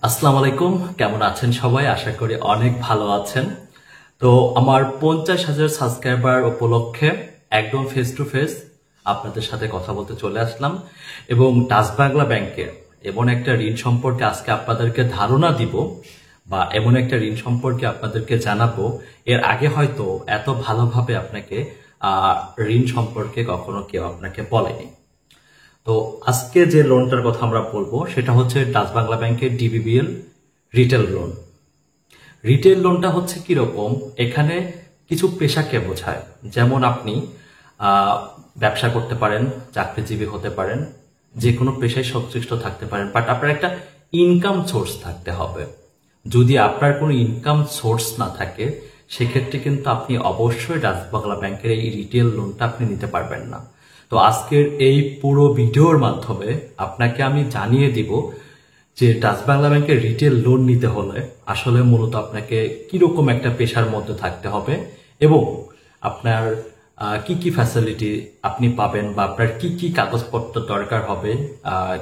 আসসালামু আলাইকুম, কেমন আছেন সবাই? আশা করি অনেক ভালো আছেন। তো আমার 50,000 সাবস্ক্রাইবার উপলক্ষে একদম ফেস টু ফেস আপনাদের সাথে কথা বলতে চলে আসলাম এবং ডাচ বাংলা ব্যাংকের এমন একটা ঋণ সম্পর্কে আজকে আপনাদেরকে ধারণা দিব বা এমন একটা ঋণ সম্পর্কে আপনাদেরকে জানাবো। এর আগে হয়তো এত ভালোভাবে আপনাকে ঋণ সম্পর্কে কখনো কেউ আপনাকে বলেনি। তো আজকে যে লোনটার কথা আমরা বলবো সেটা হচ্ছে ডাচ বাংলা ব্যাংকের ডিবিবিএল রিটেল লোন। রিটেল লোনটা হচ্ছে কিরকম, এখানে কিছু পেশাকে বোঝায়। যেমন আপনি ব্যবসা করতে পারেন, চাকরিজীবী হতে পারেন, যে কোনো পেশায় সংশ্লিষ্ট থাকতে পারেন, বাট আপনার একটা ইনকাম সোর্স থাকতে হবে। যদি আপনার কোনো ইনকাম সোর্স না থাকে সেক্ষেত্রে কিন্তু আপনি অবশ্যই ডাচ বাংলা ব্যাংকের এই রিটেল লোনটা আপনি নিতে পারবেন না। তো আজকের এই পুরো ভিডিওর মাধ্যমে আপনাকে আমি জানিয়ে দিব যে ডাচ বাংলা ব্যাংকের রিটেল লোন নিতে হলে আসলে মূলত আপনাকে কিরকম একটা পেশার মধ্যে থাকতে হবে এবং আপনার কি কি ফ্যাসিলিটি আপনি পাবেন বা আপনার কি কি কাগজপত্র দরকার হবে,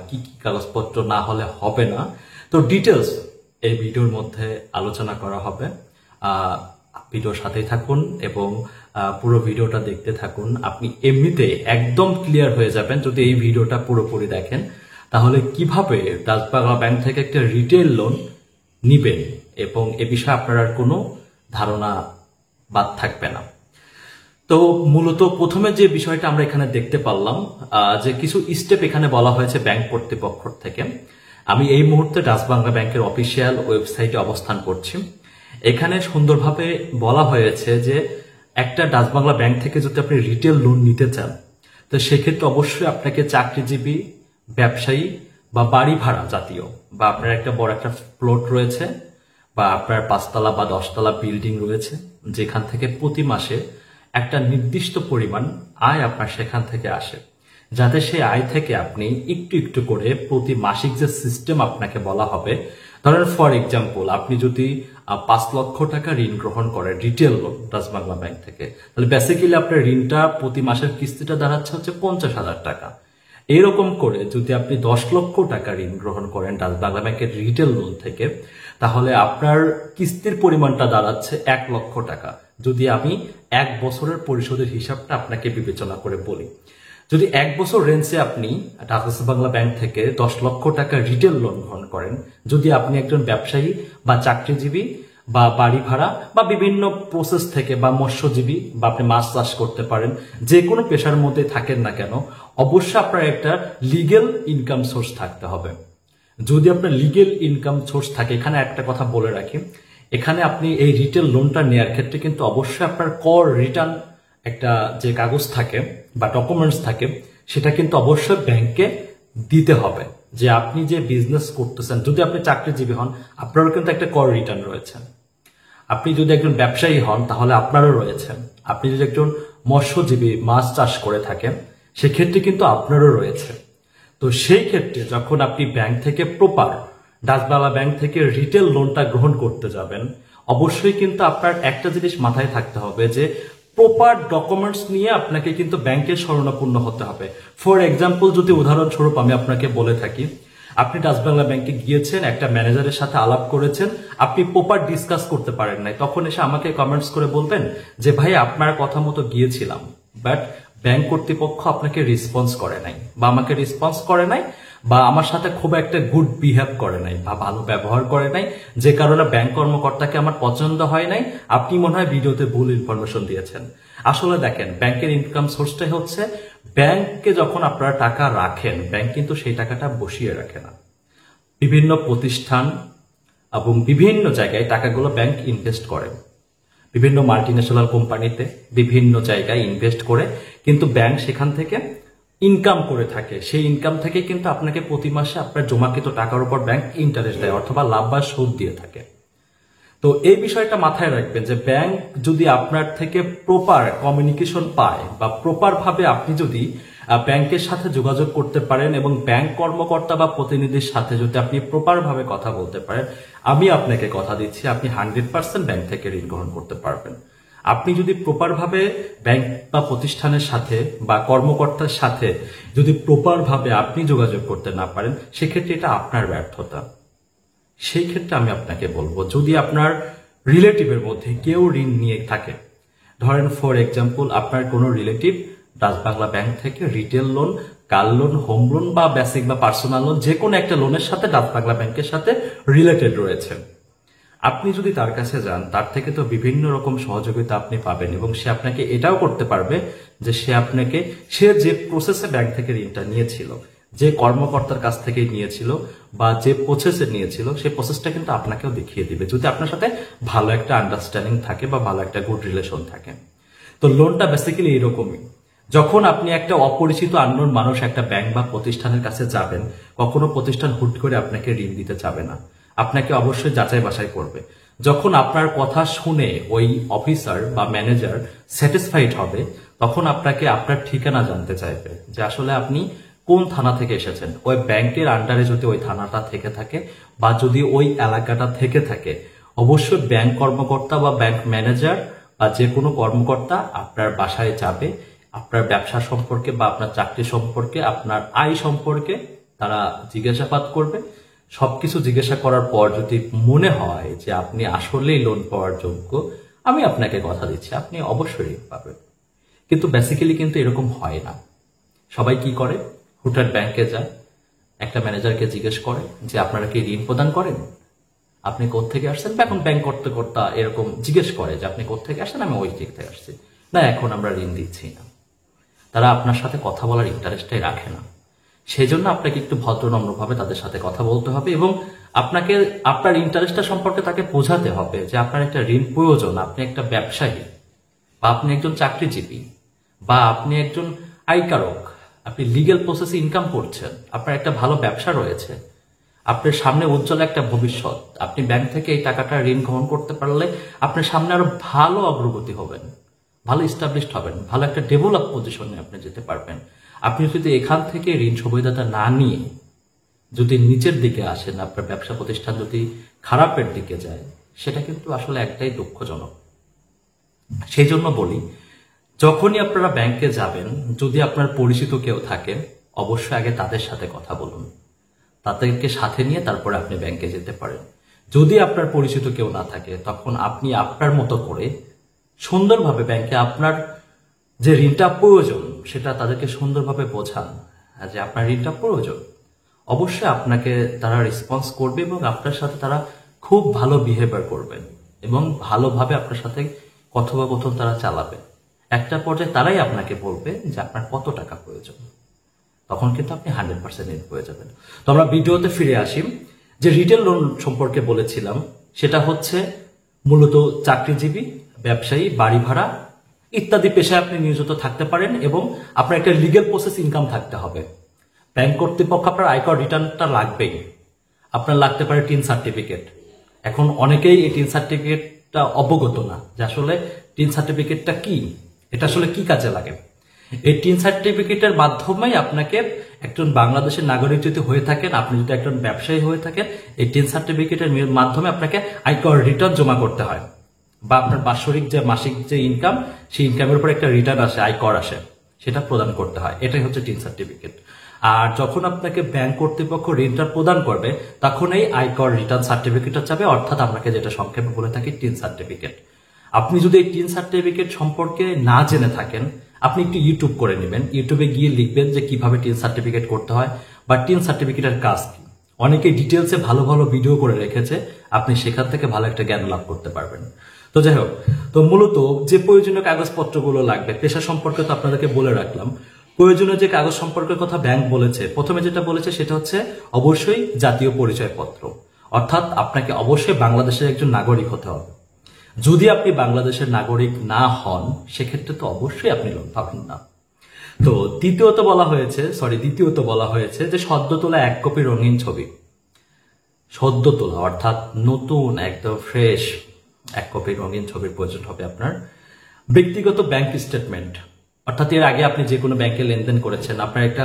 কি কি কাগজপত্র না হলে হবে না। তো ডিটেলস এই ভিডিওর মধ্যে আলোচনা করা হবে। ভিডিওর সাথেই থাকুন এবং পুরো ভিডিওটা দেখতে থাকুন। আপনি এমনিতে একদম ক্লিয়ার হয়ে যাবেন যদি এই ভিডিওটা পুরোপুরি দেখেন, তাহলে কিভাবে ডাচ বাংলা ব্যাংক থেকে একটা রিটেল লোন নিবেন এবং এ বিষয়ে আপনার আর কোনো ধারণা বাদ থাকবে না। তো মূলত প্রথমে যে বিষয়টা আমরা এখানে দেখতে পারলাম যে কিছু স্টেপ এখানে বলা হয়েছে ব্যাংক কর্তৃপক্ষ থেকে। আমি এই মুহূর্তে ডাচ বাংলা ব্যাংকের অফিসিয়াল ওয়েবসাইটে অবস্থান করছি। এখানে সুন্দরভাবে বলা হয়েছে যে একটা ডাচ বাংলা ব্যাংক থেকে যদি আপনি রিটেল লোন নিতে চান তো সেক্ষেত্রে অবশ্যই আপনাকে চাকরিজীবী, ব্যবসায়ী বা বাড়ি ভাড়া জাতীয় বা আপনার একটা বড় একটা প্লট রয়েছে বা আপনার 5তলা বা 10তলা বিল্ডিং রয়েছে যেখান থেকে প্রতি মাসে একটা নির্দিষ্ট পরিমাণ আয় আপনার সেখান থেকে আসে, যাতে সেই আয় থেকে আপনি একটু একটু করে প্রতি মাসিক যে সিস্টেম আপনাকে বলা হবে, ধরেন ফর এক্সাম্পল আপনি যদি 5 লক্ষ টাকা ঋণ গ্রহণ করেন retail loan Dutch Bangla bank থেকে, তাহলে বেসিক্যালি আপনার ঋণটা প্রতি মাসের কিস্তিটা দাঁড়াচ্ছে হচ্ছে 50,000 টাকা। এরকম করে যদি আপনি 10 লক্ষ টাকা ঋণ গ্রহণ করেন ডাচ বাংলা ব্যাংকের রিটেল লোন থেকে, তাহলে আপনার কিস্তির পরিমাণটা দাঁড়াচ্ছে 1 লক্ষ টাকা। যদি আমি 1 বছরের পরিশোধের হিসাবটা আপনাকে বিবেচনা করে বলি, যদি 1 বছর রেঞ্জে আপনি ডাচ বাংলা ব্যাংক থেকে 10 লক্ষ টাকা রিটেল লোন গ্রহণ করেন, যদি আপনি একজন ব্যবসায়ী বা চাকরিজীবী বা বাড়ি ভাড়া বা বিভিন্ন প্রসেস থেকে বা মৎস্যজীবী বা আপনি মাছ চাষ করতে পারেন, যে কোনো পেশার মধ্যে থাকেন না কেন, অবশ্যই আপনার একটা লিগেল ইনকাম সোর্স থাকতে হবে। যদি আপনার লিগেল ইনকাম সোর্স থাকে, এখানে একটা কথা বলে রাখি, এখানে আপনি এই রিটেল লোনটা নেওয়ার ক্ষেত্রে কিন্তু অবশ্যই আপনার কর রিটার্ন একটা যে কাগজ থাকে বা ডকুমেন্টস থাকে সেটা কিন্তু অবশ্যই ব্যাংকে দিতে হবে। যে আপনি যে বিজনেস করতেছেন, যদি আপনি চাকরিজীবী হন আপনারও কিন্তু একটা কর রিটার্ন রয়েছে, আপনি যদি একজন ব্যবসায়ী হন তাহলে আপনারও রয়েছে, আপনি যদি একজন মৎস্যজীবী মাছ চাষ করে থাকেন সেক্ষেত্রে কিন্তু আপনারও রয়েছে। তো সেই ক্ষেত্রে যখন আপনি ব্যাংক থেকে প্রপার ডাচ বাংলা ব্যাংক থেকে রিটেল লোনটা গ্রহণ করতে যাবেন, অবশ্যই কিন্তু আপনার একটা জিনিস মাথায় থাকতে হবে যে প্রপার ডকুমেন্টস নিয়ে আপনাকে কিন্তু ব্যাংকের শরণাপন্ন হতে হবে। ফর এক্সাম্পল, যদি উদাহরণস্বরূপ আমি আপনাকে বলে থাকি, আপনি ডাচ বাংলা ব্যাংকে গিয়েছেন, একটা ম্যানেজারের সাথে আলাপ করেছেন, আপনি প্রপার ডিসকাস করতে পারেন নাই, তখন এসে আমাকে কমেন্টস করে বলবেন যে ভাই আপনার কথা মতো গিয়েছিলাম বাট ব্যাংক কর্তৃপক্ষ আপনাকে রেসপন্স করে নাই বা আমাকে রেসপন্স করে নাই বা আমার সাথে খুব একটা গুড বিহেভ করে নাই বা ভালো ব্যবহার করে নাই, যে কারণে ব্যাংক কর্মকর্তাকে আমার পছন্দ হয় নাই, আপনি মনে হয় ভিডিওতে ভুল ইনফরমেশন দিয়েছেন। আসলে দেখেন, ব্যাংকের ইনকাম সোর্সটাই হচ্ছে ব্যাংকে যখন আপনারা টাকা রাখেন, ব্যাংক কিন্তু সেই টাকাটা বসিয়ে রাখে না। বিভিন্ন প্রতিষ্ঠান এবং বিভিন্ন জায়গায় টাকাগুলো ব্যাংক ইনভেস্ট করে, বিভিন্ন মাল্টিন্যাশনাল কোম্পানিতে বিভিন্ন জায়গায় ইনভেস্ট করে কিন্তু ব্যাংক সেখান থেকে ইনকাম করে থাকে। সেই ইনকাম থেকে কিন্তু আপনাকে প্রতি মাসে আপনার জমাকৃত টাকার উপর ব্যাংক ইন্টারেস্ট দেয় অথবা লাভ বা সুদ দিয়ে থাকে। তো এই বিষয়টা মাথায় রাখবেন যে ব্যাংক যদি আপনার থেকে প্রপার কমিউনিকেশন পায় বা প্রপার ভাবে আপনি যদি ব্যাংকের সাথে যোগাযোগ করতে পারেন এবং ব্যাংক কর্মকর্তা বা প্রতিনিধির সাথে যদি আপনি প্রপার ভাবে কথা বলতে পারেন, আমি আপনাকে কথা দিচ্ছি আপনি 100% ব্যাংক থেকে ঋণ গ্রহণ করতে পারবেন। আপনি যদি প্রপার ভাবে ব্যাংক বা প্রতিষ্ঠানের সাথে বা কর্মকর্তার সাথে যদি প্রপার ভাবে আপনি যোগাযোগ করতে না পারেন, সেক্ষেত্রে এটা আপনার ব্যর্থতা। সেই ক্ষেত্রে আমি আপনাকে বলবো, যদি আপনার রিলেটিভের মধ্যে কেউ ঋণ নিয়ে থাকে, ধরেন ফর এক্সাম্পল আপনার কোনো রিলেটিভ ডাচ বাংলা ব্যাংক থেকে retail loan, car loan, home loan বা বেসিক বা পার্সোনাল লোন যে কোনো একটা লোনের সাথে ডাচ বাংলা ব্যাংকের সাথে রিলেটেড রয়েছে, আপনি যদি তার কাছে যান, তার থেকে তো বিভিন্ন রকম সহযোগিতা আপনি পাবেন এবং সে আপনাকে এটাও করতে পারবে যে সে যে প্রসেসে ব্যাংক থেকে ঋণটা নিয়েছিল, যে কর্মকর্তার কাছ থেকে নিয়েছিল বা যে প্রসেসে নিয়েছিল, সেই প্রসেসটা কিন্তু আপনাকেও দেখিয়ে দিবে, যদি আপনার সাথে ভালো একটা আন্ডারস্ট্যান্ডিং থাকে বা ভালো একটা গুড রিলেশন থাকে। তো লোনটা বেসিক্যালি এরকমই, যখন আপনি একটা অপরিচিত আননোন মানুষ একটা ব্যাংক বা প্রতিষ্ঠানের কাছে যাবেন, কখনো প্রতিষ্ঠান হুট করে আপনাকে ঋণ দিতে চাবে না, আপনাকে অবশ্যই যাচাই বাছাই করবে। যখন আপনার কথা শুনে ওই অফিসার বা ম্যানেজার স্যাটিসফাইড হবে, তখন আপনাকে আপনার ঠিকানা জানতে চাইবে যে আসলে আপনি কোন থানা থেকে এসেছেন। ওই ব্যাংকের আন্ডারে যদি ওই থানাটা থেকে থাকে বা যদি ওই এলাকাটা থেকে থাকে, অবশ্যই ব্যাংক কর্মকর্তা বা ব্যাংক ম্যানেজার বা যে কোনো কর্মকর্তা আপনার বাসায় যাবে, আপনার ব্যবসা সম্পর্কে বা আপনার চাকরি সম্পর্কে, আপনার আয় সম্পর্কে তারা জিজ্ঞাসাবাদ করবে। সবকিছু জিজ্ঞাসা করার পর যদি মনে হয় যে আপনি আসলেই লোন পাওয়ার যোগ্য, আমি আপনাকে কথা দিচ্ছি আপনি অবশ্যই ঋণ পাবেন। কিন্তু বেসিক্যালি কিন্তু এরকম হয় না। সবাই কি করে, হুটহাট ব্যাংকে যায়, একটা ম্যানেজারকে জিজ্ঞেস করে যে আপনারা কি ঋণ প্রদান করেন, আপনি কোত্থেকে আসছেন, বা এখন ব্যাংক কর্তা এরকম জিজ্ঞেস করে যে আপনি কোত্থেকে আসছেন, আমি ওই দিক থেকে আসছি, না এখন আমরা ঋণ দিচ্ছি না। তারা আপনার সাথে কথা বলার ইন্টারেস্টটাই রাখে না। সেই জন্য আপনাকে একটু ভদ্রনম্রভাবে তাদের সাথে কথা বলতে হবে এবং আপনাকে আপনার ইন্টারেস্টটা সম্পর্কে তাকে বোঝাতে হবে যে আপনার একটা ঋণ প্রয়োজন, আপনি একটা ব্যবসায়ী বা আপনি একজন চাকরিজীবী বা আপনি একজন আয়কারক, আপনি লিগ্যাল প্রসেসে ইনকাম করছেন, আপনার একটা ভালো ব্যবসা রয়েছে, আপনার সামনে উজ্জ্বল একটা ভবিষ্যৎ, আপনি ব্যাংক থেকে এই টাকাটা ঋণ গ্রহণ করতে পারলে আপনার সামনে আরো ভালো অগ্রগতি হবেন, ভালো ইস্টাবলিশড হবেন, ভালো একটা ডেভেলপ পজিশনে আপনি যেতে পারবেন। আপনি যদি এখান থেকে ঋণ সুবিধাটা না নিয়ে যদি নিচের দিকে আসেন, আপনার ব্যবসা প্রতিষ্ঠান যদি খারাপের দিকে যায়, সেটা কিন্তু আসলে একটাই দুঃখজনক। সেই জন্য বলি, যখনই আপনারা ব্যাংকে যাবেন, যদি আপনার পরিচিত কেউ থাকে, অবশ্যই আগে তাদের সাথে কথা বলুন, তাদেরকে সাথে নিয়ে তারপরে আপনি ব্যাংকে যেতে পারেন। যদি আপনার পরিচিত কেউ না থাকে, তখন আপনি আপনার মতো করে সুন্দরভাবে ব্যাংকে আপনার যে ঋণটা প্রয়োজন সেটা তাদেরকে সুন্দরভাবে বোঝান যে আপনার ঋণটা প্রয়োজন। অবশ্যই আপনাকে তারা রেসপন্স করবে এবং আপনার সাথে তারা খুব ভালো বিহেভিয়ার করবেন এবং ভালোভাবে আপনার সাথে কথোপকথন তারা চালাবে। একটা পর্যায়ে তারাই আপনাকে বলবে যে আপনার কত টাকা প্রয়োজন, তখন কিন্তু আপনি 100% ঋণ পেয়ে যাবেন। তো আমরা ভিডিওতে ফিরে আসি। যে রিটেল লোন সম্পর্কে বলেছিলাম, সেটা হচ্ছে মূলত চাকরিজীবী, ব্যবসায়ী, বাড়ি ভাড়া ইত্যাদি পেশায় আপনি নিয়োজিত থাকতে পারেন এবং আপনার একটা লিগ্যাল প্রসেস ইনকাম থাকতে হবে। ব্যাংক কর্তৃপক্ষ আপনার আয়কর রিটার্নটা লাগবেই, আপনার লাগতে পারে টিন সার্টিফিকেট। এখন অনেকেই এই টিন সার্টিফিকেটটা অবগত না যে আসলে টিন সার্টিফিকেটটা কি, এটা আসলে কি কাজে লাগে। এই টিন সার্টিফিকেটের মাধ্যমেই আপনাকে একজন বাংলাদেশের নাগরিক যদি হয়ে থাকেন, আপনি যদি একজন ব্যবসায়ী হয়ে থাকেন, এই টিন সার্টিফিকেটের মাধ্যমে আপনাকে আয়কর রিটার্ন জমা করতে হয় বা আপনার বাৎসরিক যে মাসিক যে ইনকাম, সেই ইনকামের উপর একটা রিটার্ন আসে, আয়কর আসে, সেটা প্রদান করতে হয়। এটাই হচ্ছে টিন সার্টিফিকেট। আর যখন আপনাকে ব্যাংক কর্তৃপক্ষ ঋণটা প্রদান করবে, তখন এই আয়কর রিটার্ন সার্টিফিকেটটা যাবে, অর্থাৎ আপনাকে যেটা সংক্ষেপে বলে থাকি টিন সার্টিফিকেট। আপনি যদি এই টিন সার্টিফিকেট সম্পর্কে না জেনে থাকেন, আপনি একটু ইউটিউব করে নেবেন, ইউটিউবে গিয়ে লিখবেন যে কিভাবে টিন সার্টিফিকেট করতে হয় বা টিন সার্টিফিকেটের কাজ কি। অনেকে ডিটেলসে ভালো ভালো ভিডিও করে রেখেছে, আপনি সেখান থেকে ভালো একটা জ্ঞান লাভ করতে পারবেন। তো যাই হোক, তো মূলত যে প্রয়োজনীয় কাগজপত্রগুলো লাগবে, পেশা সম্পর্কে তো আপনাদেরকে বলে রাখলাম। প্রয়োজনীয় যে কাগজ সম্পর্কের কথা ব্যাংক বলেছে, প্রথমে যেটা বলেছে সেটা হচ্ছে অবশ্যই জাতীয় পরিচয়পত্র, অর্থাৎ আপনাকে অবশ্যই বাংলাদেশের একজন নাগরিক হতে হবে। যদি আপনি বাংলাদেশের নাগরিক না হন, সেক্ষেত্রে তো অবশ্যই আপনি লোন পাবেন না। তো দ্বিতীয়ত বলা হয়েছে যে সদ্য তোলা 1 কপি রঙিন ছবি, সদ্য তোলা অর্থাৎ নতুন একদম ফ্রেশ 1 কপি রঙিন ছবির প্রয়োজন হবে আপনার। ব্যক্তিগত ব্যাংক স্টেটমেন্ট, অর্থাৎ এর আগে আপনি যে কোনো ব্যাংকে লেনদেন করেছেন, আপনার একটা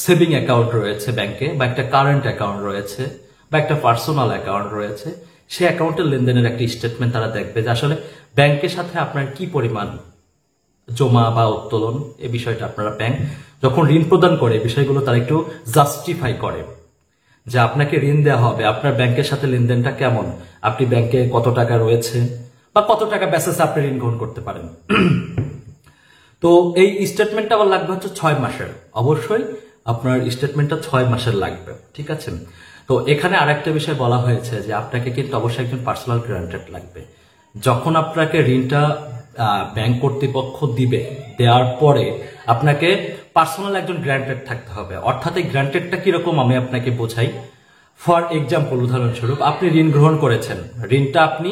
সেভিং অ্যাকাউন্ট রয়েছে ব্যাংকে, বা একটা কারেন্ট অ্যাকাউন্ট রয়েছে, বা একটা পার্সোনাল অ্যাকাউন্ট রয়েছে, সেই অ্যাকাউন্টের লেনদেনের একটা স্টেটমেন্ট তারা দেখবে যে আসলে ব্যাংকের সাথে আপনার কি পরিমাণ জমা বা উত্তোলন। এই বিষয়টা আপনারা ব্যাংক যখন ঋণ প্রদান করে, এই বিষয়গুলো তারা একটু জাস্টিফাই করে যে আপনাকে ঋণ দেওয়া হবে, আপনার ব্যাংকের সাথে লেনদেনটা কেমন, আপনি ব্যাংকে কত টাকা রয়েছে বা কত টাকা বেসিসে আপনি ঋণ গ্রহণ করতে পারেন। তো এই স্টেটমেন্টটা আবার লাগবে হচ্ছে 6 মাসের। অবশ্যই আপনার স্টেটমেন্টটা 6 মাসের লাগবে, ঠিক আছে। তো এখানে আরেকটা বিষয় বলা হয়েছে যে আপনাকে কিন্তু অবশ্যই একজন পার্সোনাল গ্যারান্টেড লাগবে। যখন আপনাকে ঋণটা ব্যাংক কর্তৃপক্ষ দিবে, দেওয়ার পরে আপনাকে পার্সোনাল একজন গ্যারান্টেড থাকতে হবে। অর্থাৎ এই গ্যারান্টেডটা কিরকম আমি আপনাকে বোঝাই। ফর এক্সাম্পল, উদাহরণস্বরূপ আপনি ঋণ গ্রহণ করেছেন, ঋণটা আপনি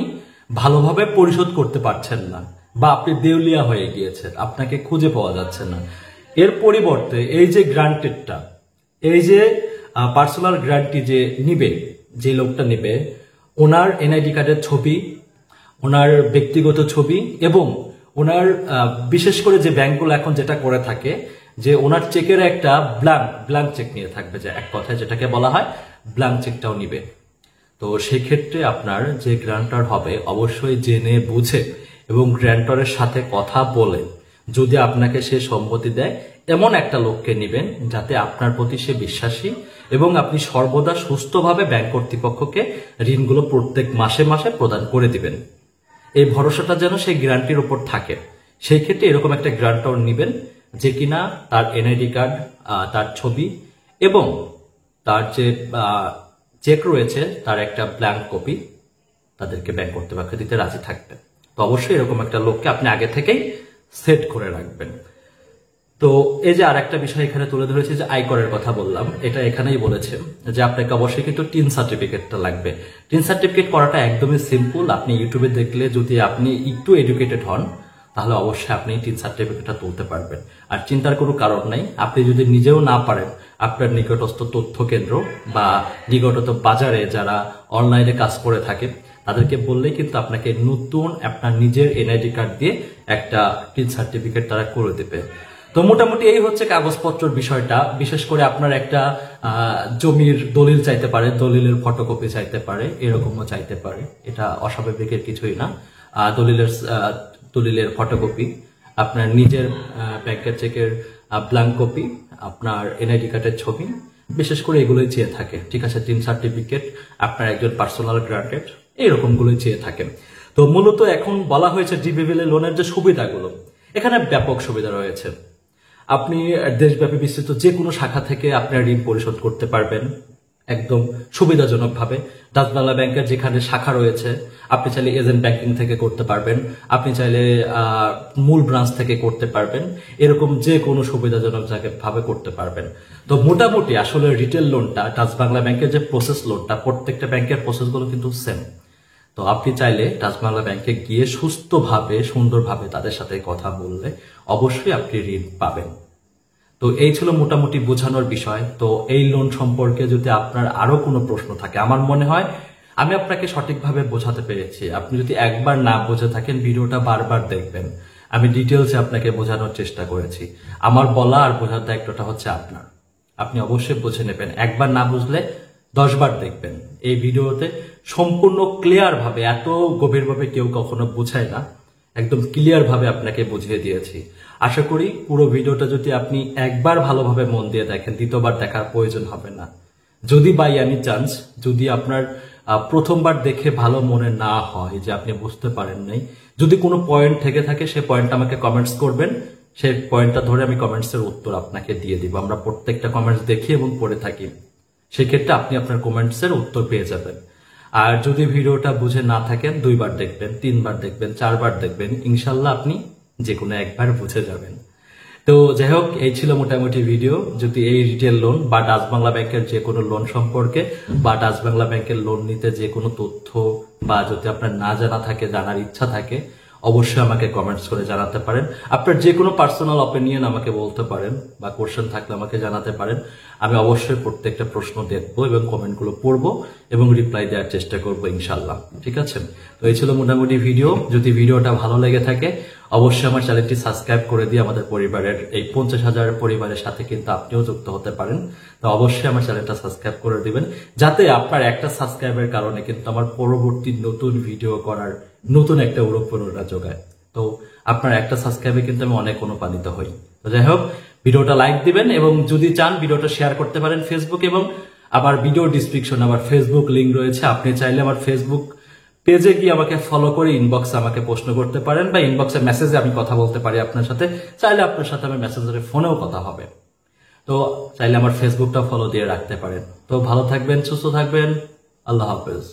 ভালোভাবে পরিশোধ করতে পারছেন না বা আপনি দেউলিয়া হয়ে গিয়েছেন, আপনাকে খুঁজে পাওয়া যাচ্ছে না। এর পরিবর্তে এই যে গ্রান্টেডটা, এই যে পার্সোনাল গ্যারান্টি যে নিবে, যে লোকটা নিবে, ওনার এনআইডি কার্ডের ছবি, ওনার ব্যক্তিগত ছবি এবং ওনার বিশেষ করে যে ব্যাংকগুলো এখন যেটা করে থাকে যে ওনার চেকের একটা ব্ল্যাঙ্ক চেক নিয়ে থাকবে, যে এক কথায় যেটাকে বলা হয় ব্ল্যাঙ্ক চেকটাও নিবে। তো সেই ক্ষেত্রে আপনার যে গ্রান্টার হবে অবশ্যই জেনে বুঝে এবং গ্রান্টারের সাথে কথা বলে, যদি আপনাকে সে সম্মতি দেয়, এমন একটা লোককে নেবেন যাতে আপনার প্রতি সে বিশ্বাসী এবং আপনি সর্বদা সুস্থভাবে ব্যাংক কর্তৃপক্ষকে ঋণগুলো প্রত্যেক মাসে মাসে প্রদান করে দিবেন। এই ভরসাটা যেন সেই গ্যারান্টির উপর থাকে। সেই ক্ষেত্রে এরকম একটা গ্যারান্টর নেবেন যে কিনা তার এনআইডি কার্ড, তার ছবি এবং তার যে চেক রয়েছে তার একটা ব্ল্যাঙ্ক কপি তাদেরকে ব্যাংক কর্তৃপক্ষ দিতে রাজি থাকবে। তো অবশ্যই এরকম একটা লোককে আপনি আগে থেকেই সেট করে রাখবেন। তো এই যে আরেকটা বিষয় এখানে তুলে ধরেছি, যে আয়করের কথা বললাম, এটা এখানেই বলেছে যে আপনাকে অবশ্যই কিন্তু টিন সার্টিফিকেটটা লাগবে। টিন সার্টিফিকেট করাটা একদমই সিম্পল। আপনি ইউটিউবে দেখলে, যদি আপনি একটু এডুকেটেড হন, তাহলে অবশ্যই আপনি টিন সার্টিফিকেটটা তুলতে পারবেন। আর চিন্তার কোনো কারণ নাই। আপনি যদি নিজেও না পারেন, আপনার নিকটস্থ তথ্য কেন্দ্র বা নিকটস্থ বাজারে যারা অনলাইনে কাজ করে থাকে তাদেরকে বললেই কিন্তু আপনাকে নতুন আপনার নিজের এনআইডি কার্ড দিয়ে একটা টিন সার্টিফিকেট তারা করে দেবে। তো মোটামুটি এই হচ্ছে কাগজপত্রের বিষয়টা। বিশেষ করে আপনার একটা জমির দলিল চাইতে পারে, দলিলের ফটোকপি চাইতে পারে, এরকমও চাইতে পারে। এটা অস্বাভাবিকের কিছুই না। দলিলের ফটোকপি, আপনার নিজের ব্যাংকের চেকের ব্ল্যাঙ্ক কপি, আপনার এনআইডি কার্ডের ছবি, বিশেষ করে এগুলোই চেয়ে থাকে, ঠিক আছে। টিন সার্টিফিকেট, আপনার একজন পার্সোনাল গ্যারান্টেড, এইরকমগুলোই চেয়ে থাকে। তো মূলত এখন বলা হয়েছে ডিবিবিএল লোনের যে সুবিধাগুলো, এখানে ব্যাপক সুবিধা রয়েছে। আপনি দেশব্যাপী বিস্তৃত যে কোনো শাখা থেকে আপনার ঋণ পরিশোধ করতে পারবেন একদম সুবিধাজনকভাবে। ডাচ বাংলা ব্যাংকের যেখানে শাখা রয়েছে, আপনি চাইলে এজেন্ট ব্যাংকিং থেকে করতে পারবেন, আপনি চাইলে মূল ব্রাঞ্চ থেকে করতে পারবেন, এরকম যে কোনো সুবিধাজনক ভাবে করতে পারবেন। তো মোটামুটি আসলে রিটেল লোনটা, ডাচ বাংলা ব্যাংকের যে প্রসেস লোনটা, প্রত্যেকটা ব্যাংকের প্রসেসগুলো কিন্তু সেম। তো আপনি চাইলে ডাচ বাংলা ব্যাংকে গিয়ে সুস্থভাবে, সুন্দরভাবে তাদের সাথে কথা বললে অবশ্যই আপনি ঋণ পাবেন। তো এই ছিল মোটামুটি বোঝানোর বিষয়। তো এই লোন সম্পর্কে যদি আপনার আরো কোনো প্রশ্ন থাকে, আমার মনে হয় আমি আপনাকে সঠিকভাবে বোঝাতে পেরেছি। আপনি যদি একবার না বুঝে থাকেন, ভিডিওটা বারবার দেখবেন। আমি ডিটেলসে আপনাকে বোঝানোর চেষ্টা করেছি। আমার বলা আর বোঝার দায়িত্বটা হচ্ছে আপনার। আপনি অবশ্যই বুঝে নেবেন। একবার না বুঝলে 10 বার দেখবেন। এই ভিডিওতে সম্পূর্ণ ক্লিয়ার ভাবে, এত গভীরভাবে কেউ কখনো বোঝায় না, একদম ক্লিয়ার ভাবে আপনাকে বুঝিয়ে দিয়েছি। আশা করি পুরো ভিডিওটা যদি আপনি একবার ভালোভাবে মন দিয়ে দেখেন, দ্বিতীয়বার দেখার প্রয়োজন হবে না। যদি বাই এনি চান্স, যদি আপনার প্রথমবার দেখে ভালো মনে না হয়, যে আপনি বুঝতে পারেন নাই, যদি কোনো পয়েন্ট থেকে থাকে, সেই পয়েন্টটা আমাকে কমেন্টস করবেন। সেই পয়েন্টটা ধরে আমি কমেন্টসের উত্তর আপনাকে দিয়ে দিব। আমরা প্রত্যেকটা কমেন্টস দেখি এবং পড়ে থাকি। সেক্ষেত্রে আপনি আপনার কমেন্টসের উত্তর পেয়ে যাবেন। আর যদি ভিডিওটা বুঝে না থাকেন, 2 বার দেখবেন, 3 বার দেখবেন, 4 বার দেখবেন, ইনশাল্লাহ আপনি যে কোনো একবার বুঝে যাবেন। তো যাই হোক, এই ছিল মোটামুটি ভিডিও। যদি এই রিটেল লোন বা ডাচ বাংলা ব্যাংকের যে কোনো লোন সম্পর্কে বা ডাচ বাংলা ব্যাংকের লোন নিতে যে কোনো তথ্য বা যদি আপনার না জানা থাকে, জানার ইচ্ছা থাকে, অবশ্যই আমাকে কমেন্টস করে জানাতে পারেন। আপনার যে কোনো পার্সোনাল অপিনিয়ন আমাকে বলতে পারেন বা কোশ্চেন থাকলে আমাকে জানাতে পারেন। আমি অবশ্যই প্রত্যেকটা প্রশ্ন দেখবো এবং কমেন্টগুলো পড়বো এবং রিপ্লাই দেওয়ার চেষ্টা করবো ইনশাল্লাহ। ঠিক আছে? তো এই ছিল মোটামুটি ভিডিও। যদি ভিডিওটা ভালো লেগে থাকে, অবশ্যই আমার চ্যানেলটি সাবস্ক্রাইব করে দিয়ে আমাদের পরিবারের এই 50,000 পরিবারের সাথে কিন্তু আপনিও যুক্ত হতে পারেন। তো অবশ্যই আমার চ্যানেলটা সাবস্ক্রাইব করে দিবেন, যাতে আপনার একটা সাবস্ক্রাইবের কারণে কিন্তু আমার পরবর্তী নতুন ভিডিও করার নতুন একটা অনুপ্রেরণা যোগায়। তো আপনার একটা সাবস্ক্রাইবে কিন্তু আমি অনেক অনুপ্রাণিত হই। তো যাই হোক, ভিডিওটা লাইক দিবেন এবং যদি চান ভিডিওটা শেয়ার করতে পারেন ফেসবুক এবং আবার ভিডিও ডিসক্রিপশন আমার ফেসবুক লিংক রয়েছে, আপনি চাইলে আমার ফেসবুক পেজে গিয়ে আমাকে ফলো করে ইনবক্সে আমাকে প্রশ্ন করতে পারেন, বা ইনবক্সে মেসেজে আমি কথা বলতে পারি আপনার সাথে। চাইলে আপনার সাথে আমি মেসেজের ফোনেও কথা হবে। তো চাইলে আমার ফেসবুকটা ফলো দিয়ে রাখতে পারেন। তো ভালো থাকবেন, সুস্থ থাকবেন, আল্লাহ হাফেজ।